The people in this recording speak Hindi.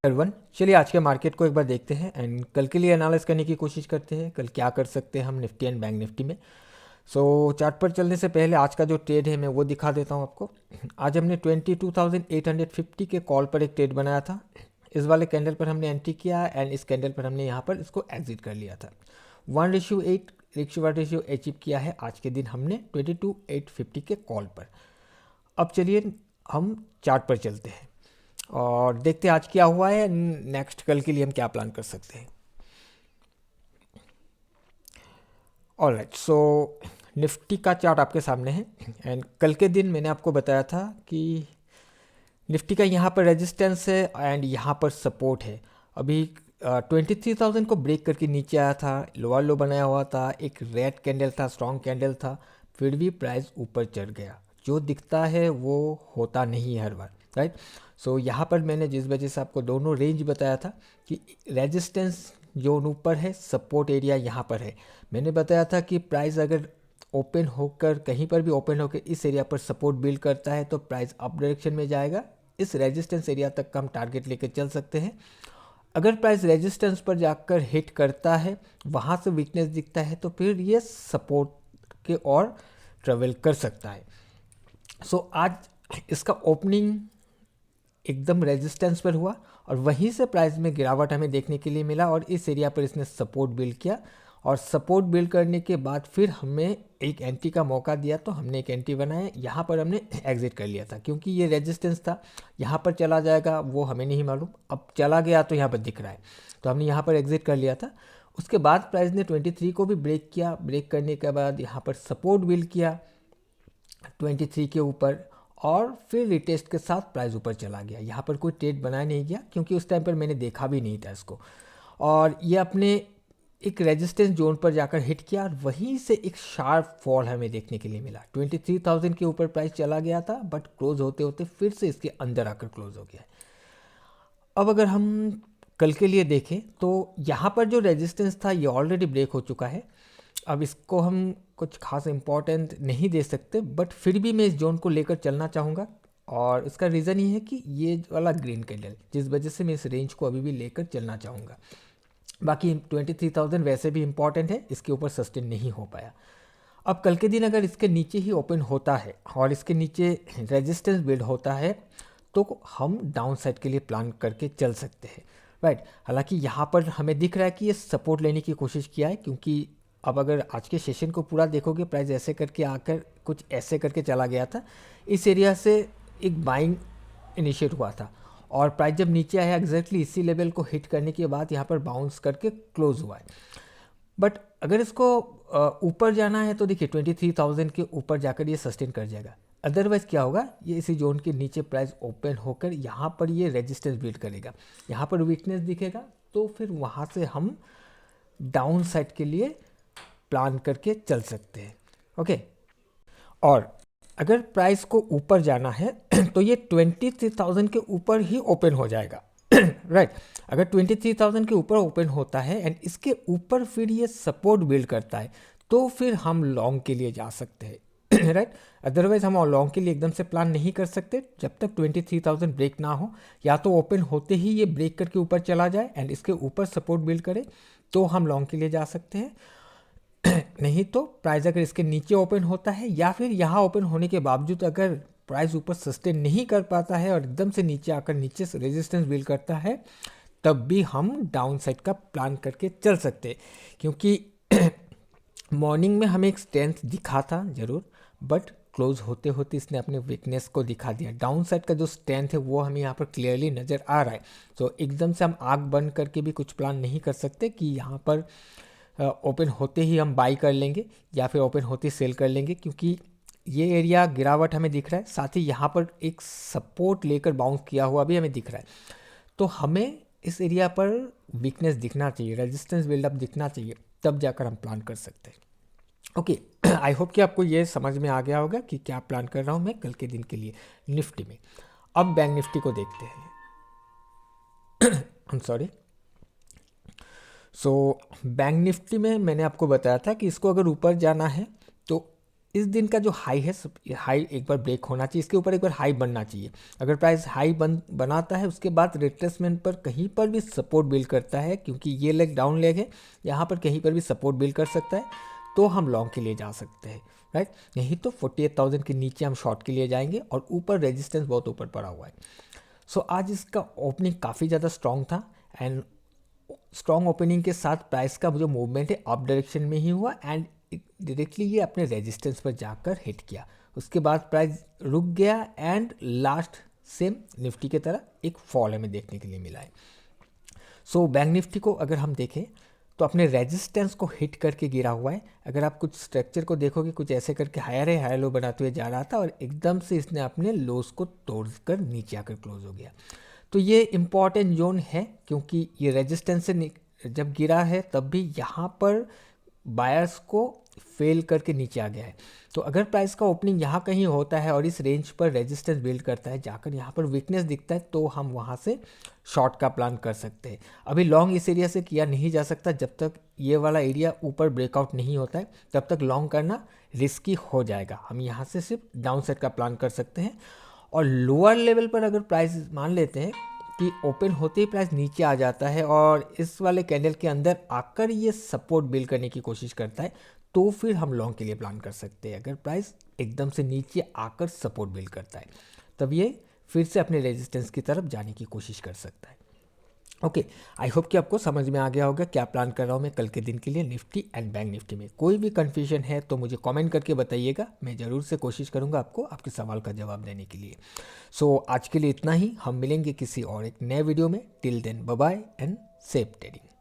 एवरीवन, चलिए आज के मार्केट को एक बार देखते हैं एंड कल के लिए एनालाइज करने की कोशिश करते हैं कल क्या कर सकते हैं हम निफ्टी एंड बैंक निफ्टी में। चार्ट पर चलने से पहले आज का जो ट्रेड है मैं वो दिखा देता हूँ आपको। आज हमने 22,850 के कॉल पर एक ट्रेड बनाया था। इस वाले कैंडल पर हमने एंट्री किया एंड इस कैंडल पर हमने यहाँ पर इसको एग्जिट कर लिया था। 1:8 रेशियो अचीव किया है आज के दिन हमने 22,850 के कॉल पर। अब चलिए हम चार्ट पर चलते हैं और देखते हैं आज क्या हुआ है, नेक्स्ट कल के लिए हम क्या प्लान कर सकते हैं। ऑलराइट, सो निफ्टी का चार्ट आपके सामने है एंड कल के दिन मैंने आपको बताया था कि निफ्टी का यहाँ पर रेजिस्टेंस है एंड यहाँ पर सपोर्ट है। अभी 23,000 को ब्रेक करके नीचे आया था, लोअर लो बनाया हुआ था, एक रेड कैंडल था, स्ट्रॉन्ग कैंडल था, फिर भी प्राइस ऊपर चढ़ गया। जो दिखता है वो होता नहीं है हर बार, राइट। यहाँ पर मैंने जिस वजह से आपको दोनों रेंज बताया था कि रेजिस्टेंस जोन ऊपर है, सपोर्ट एरिया यहाँ पर है। मैंने बताया था कि प्राइस अगर ओपन होकर कहीं पर भी ओपन होकर इस एरिया पर सपोर्ट बिल्ड करता है तो प्राइस अप डायरेक्शन में जाएगा। इस रेजिस्टेंस एरिया तक का हम टारगेट लेकर चल सकते हैं। अगर प्राइस रेजिस्टेंस पर जाकर हिट करता है, वहाँ से वीकनेस दिखता है, तो फिर ये सपोर्ट के और ट्रेवल कर सकता है। आज इसका ओपनिंग एकदम रेजिस्टेंस पर हुआ और वहीं से प्राइस में गिरावट हमें देखने के लिए मिला और इस एरिया पर इसने सपोर्ट बिल्ड किया और सपोर्ट बिल्ड करने के बाद फिर हमें एक एंट्री का मौका दिया, तो हमने एक एंट्री बनाया। यहाँ पर हमने एग्जिट कर लिया था क्योंकि ये रेजिस्टेंस था। यहाँ पर चला जाएगा वो हमें नहीं मालूम, अब चला गया तो यहाँ पर दिख रहा है, तो हमने यहाँ पर एग्जिट कर लिया था। उसके बाद प्राइस ने 23 को भी ब्रेक किया। ब्रेक करने के बाद यहाँ पर सपोर्ट बिल्ड किया 23 के ऊपर और फिर रिटेस्ट के साथ प्राइस ऊपर चला गया। यहाँ पर कोई ट्रेड बनाया नहीं गया क्योंकि उस टाइम पर मैंने देखा भी नहीं था इसको, और ये अपने एक रेजिस्टेंस जोन पर जाकर हिट किया और वहीं से एक शार्प फॉल हमें देखने के लिए मिला। 23,000 के ऊपर प्राइस चला गया था बट क्लोज होते होते फिर से इसके अंदर आकर क्लोज हो गया। अब अगर हम कल के लिए देखें तो यहाँ पर जो रेजिस्टेंस था ये ऑलरेडी ब्रेक हो चुका है। अब इसको हम कुछ खास इम्पोर्टेंट नहीं दे सकते, बट फिर भी मैं इस जोन को लेकर चलना चाहूँगा और इसका रीज़न ये है कि ये वाला ग्रीन कैंडल, जिस वजह से मैं इस रेंज को अभी भी लेकर चलना चाहूँगा। बाकी 23,000 वैसे भी इम्पॉर्टेंट है, इसके ऊपर सस्टेन नहीं हो पाया। अब कल के दिन अगर इसके नीचे ही ओपन होता है और इसके नीचे रेजिस्टेंस बिल्ड होता है तो हम डाउन साइड के लिए प्लान करके चल सकते हैं, राइट। हालांकि यहाँ पर हमें दिख रहा है कि ये सपोर्ट लेने की कोशिश किया है, क्योंकि अब अगर आज के सेशन को पूरा देखोगे प्राइस ऐसे करके आकर कुछ ऐसे करके चला गया था। इस एरिया से एक बाइंग इनिशिएट हुआ था और प्राइस जब नीचे आया एग्जैक्टली इसी लेवल को हिट करने के बाद यहाँ पर बाउंस करके क्लोज हुआ है। बट अगर इसको ऊपर जाना है तो देखिए 23,000 के ऊपर जाकर ये सस्टेन कर जाएगा। अदरवाइज क्या होगा, ये इसी जोन के नीचे प्राइस ओपन होकर यहाँ पर ये रेजिस्टेंस बिल्ड करेगा, यहाँ पर वीकनेस दिखेगा, तो फिर वहाँ से हम डाउन साइड के लिए प्लान करके चल सकते हैं, ओके। और अगर प्राइस को ऊपर जाना है तो ये 23,000 के ऊपर ही ओपन हो जाएगा, राइट। अगर 23,000 के ऊपर ओपन होता है एंड इसके ऊपर फिर ये सपोर्ट बिल्ड करता है तो फिर हम लॉन्ग के लिए जा सकते हैं, राइट। अदरवाइज हम लॉन्ग के लिए एकदम से प्लान नहीं कर सकते जब तक 23,000 ब्रेक ना हो। या तो ओपन होते ही ये ब्रेक करके ऊपर चला जाए एंड इसके ऊपर सपोर्ट बिल्ड करे तो हम लॉन्ग के लिए जा सकते हैं, नहीं तो प्राइस अगर इसके नीचे ओपन होता है या फिर यहाँ ओपन होने के बावजूद अगर प्राइस ऊपर सस्टेन नहीं कर पाता है और एकदम से नीचे आकर नीचे से रेजिस्टेंस बिल्ड करता है, तब भी हम डाउन साइड का प्लान करके चल सकते हैं। क्योंकि मॉर्निंग में हमें एक स्ट्रेंथ दिखा था ज़रूर, बट क्लोज होते होते इसने अपने वीकनेस को दिखा दिया। डाउन साइड का जो स्ट्रेंथ है वो हमें यहाँ पर क्लियरली नज़र आ रहा है। तो एकदम से हम आँख बंद करके भी कुछ प्लान नहीं कर सकते कि यहाँ पर ओपन होते ही हम बाई कर लेंगे या फिर ओपन होते ही सेल कर लेंगे, क्योंकि ये एरिया गिरावट हमें दिख रहा है, साथ ही यहाँ पर एक सपोर्ट लेकर बाउंस किया हुआ भी हमें दिख रहा है। तो हमें इस एरिया पर वीकनेस दिखना चाहिए, रेजिस्टेंस बिल्डअप दिखना चाहिए, तब जाकर हम प्लान कर सकते हैं, ओके। आई होप कि आपको ये समझ में आ गया होगा कि क्या प्लान कर रहा हूँ मैं कल के दिन के लिए निफ्टी में। अब बैंक निफ्टी को देखते हैं। I am sorry. Bank Nifty में मैंने आपको बताया था कि इसको अगर ऊपर जाना है तो इस दिन का जो हाई है, हाई एक बार ब्रेक होना चाहिए, इसके ऊपर एक बार हाई बनना चाहिए। अगर प्राइस हाई बनाता है उसके बाद रिट्रेसमेंट पर कहीं पर भी सपोर्ट बिल्ड करता है, क्योंकि ये लेग डाउन लेग है, यहाँ पर कहीं पर भी सपोर्ट बिल्ड कर सकता है, तो हम लॉन्ग के लिए जा सकते हैं, राइट। नहीं तो 48,000 के नीचे हम शॉर्ट के लिए जाएंगे, और ऊपर रेजिस्टेंस बहुत ऊपर पड़ा हुआ है। सो आज इसका ओपनिंग काफ़ी ज़्यादा स्ट्रॉन्ग था, एंड स्ट्रॉन्ग ओपनिंग के साथ प्राइस का जो मूवमेंट है अप डायरेक्शन में ही हुआ, एंड डायरेक्टली ये अपने रेजिस्टेंस पर जाकर हिट किया। उसके बाद प्राइस रुक गया, एंड लास्ट सेम निफ्टी की तरह एक फॉल हमें देखने के लिए मिला है। सो बैंक निफ्टी को अगर हम देखें तो अपने रेजिस्टेंस को हिट करके गिरा हुआ है। अगर आप कुछ स्ट्रक्चर को देखोगे, कुछ ऐसे करके हायर लो बनाते हुए जा रहा था, और एकदम से इसने अपने लोस को तोड़कर नीचे आकर क्लोज हो गया। तो ये इम्पॉर्टेंट जोन है, क्योंकि ये रेजिस्टेंस से जब गिरा है तब भी यहाँ पर बायर्स को फेल करके नीचे आ गया है। तो अगर प्राइस का ओपनिंग यहाँ कहीं होता है और इस रेंज पर रेजिस्टेंस बिल्ड करता है, जाकर यहाँ पर वीकनेस दिखता है, तो हम वहाँ से शॉर्ट का प्लान कर सकते हैं। अभी लॉन्ग इस एरिया से किया नहीं जा सकता, जब तक ये वाला एरिया ऊपर ब्रेकआउट नहीं होता है तब तक लॉन्ग करना रिस्की हो जाएगा। हम यहाँ से सिर्फ डाउन साइड का प्लान कर सकते हैं। और लोअर लेवल पर अगर प्राइस मान लेते हैं कि ओपन होते ही प्राइस नीचे आ जाता है और इस वाले कैंडल के अंदर आकर ये सपोर्ट बिल्ड करने की कोशिश करता है, तो फिर हम लॉन्ग के लिए प्लान कर सकते हैं। अगर प्राइस एकदम से नीचे आकर सपोर्ट बिल्ड करता है, तब ये फिर से अपने रेजिस्टेंस की तरफ जाने की कोशिश कर सकता है। ओके, आई होप कि आपको समझ में आ गया होगा क्या प्लान कर रहा हूँ मैं कल के दिन के लिए निफ्टी एंड बैंक निफ्टी में। कोई भी कन्फ्यूजन है तो मुझे कमेंट करके बताइएगा, मैं ज़रूर से कोशिश करूँगा आपको आपके सवाल का जवाब देने के लिए। सो आज के लिए इतना ही, हम मिलेंगे किसी और एक नए वीडियो में। Till then bye bye and safe trading.